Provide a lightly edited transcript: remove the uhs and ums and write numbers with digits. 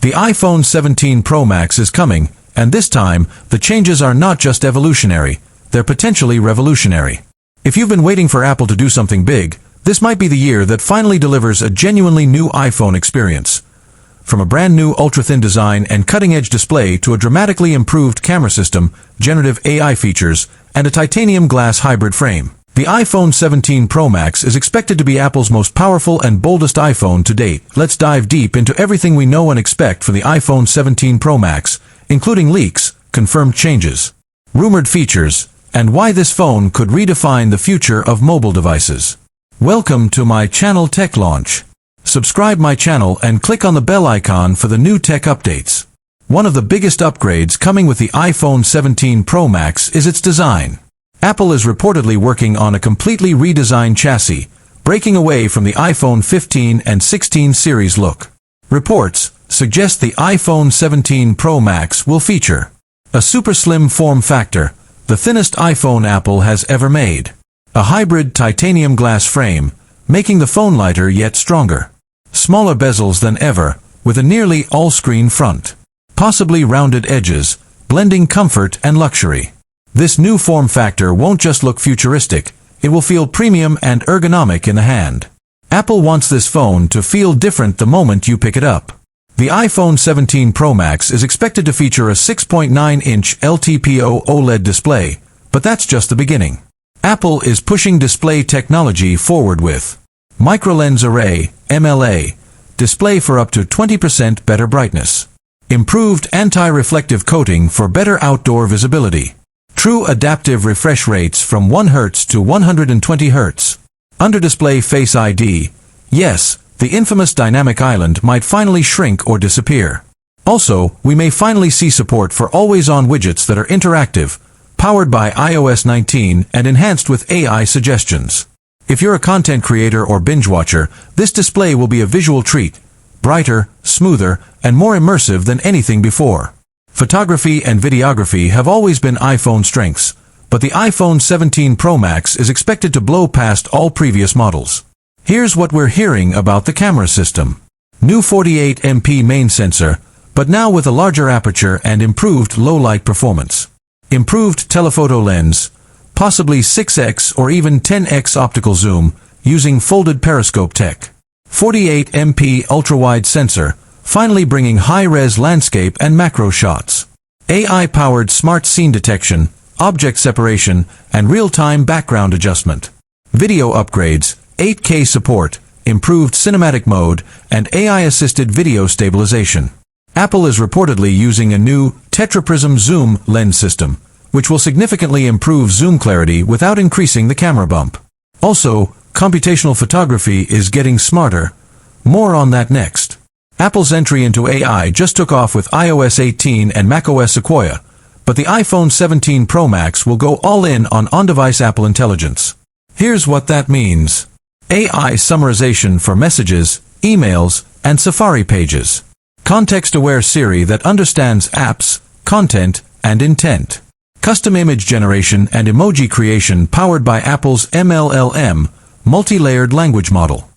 The iPhone 17 Pro Max is coming, and this time, the changes are not just evolutionary, they're potentially revolutionary. If you've been waiting for Apple to do something big, this might be the year that finally delivers a genuinely new iPhone experience. From a brand new ultra-thin design and cutting-edge display to a dramatically improved camera system, generative AI features, and a titanium glass hybrid frame, the iPhone 17 Pro Max is expected to be Apple's most powerful and boldest iPhone to date. Let's dive deep into everything we know and expect for the iPhone 17 Pro Max, including leaks, confirmed changes, rumored features, and why this phone could redefine the future of mobile devices. Welcome to my channel Tech Launch. Subscribe my channel and click on the bell icon for the new tech updates. One of the biggest upgrades coming with the iPhone 17 Pro Max is its design. Apple is reportedly working on a completely redesigned chassis, breaking away from the iPhone 15 and 16 series look. Reports suggest the iPhone 17 Pro Max will feature a super slim form factor, the thinnest iPhone Apple has ever made, a hybrid titanium glass frame, making the phone lighter yet stronger, smaller bezels than ever, with a nearly all-screen front, possibly rounded edges, blending comfort and luxury. This new form factor won't just look futuristic, it will feel premium and ergonomic in the hand. Apple wants this phone to feel different the moment you pick it up. The iPhone 17 Pro Max is expected to feature a 6.9-inch LTPO OLED display, but that's just the beginning. Apple is pushing display technology forward with microlens array, MLA, display for up to 20% better brightness, improved anti-reflective coating for better outdoor visibility, true adaptive refresh rates from 1 Hz to 120 Hz, under-display Face ID. Yes, the infamous dynamic island might finally shrink or disappear. Also, we may finally see support for always-on widgets that are interactive, powered by iOS 19 and enhanced with AI suggestions. If you're a content creator or binge watcher, this display will be a visual treat, brighter, smoother, and more immersive than anything before. Photography and videography have always been iPhone strengths, but the iPhone 17 Pro Max is expected to blow past all previous models. Here's what we're hearing about the camera system. New 48MP main sensor, but now with a larger aperture and improved low-light performance. Improved telephoto lens, possibly 6x or even 10x optical zoom, using folded periscope tech. 48MP ultra-wide sensor, finally bringing high-res landscape and macro shots. AI-powered smart scene detection, object separation, and real-time background adjustment. Video upgrades, 8K support, improved cinematic mode, and AI-assisted video stabilization. Apple is reportedly using a new tetraprism zoom lens system, which will significantly improve zoom clarity without increasing the camera bump. Also, computational photography is getting smarter. More on that next. Apple's entry into AI just took off with iOS 18 and macOS Sequoia, but the iPhone 17 Pro Max will go all in on on-device Apple Intelligence. Here's what that means. AI summarization for messages, emails, and Safari pages. Context-aware Siri that understands apps, content, and intent. Custom image generation and emoji creation powered by Apple's MLLM, multi-layered language model.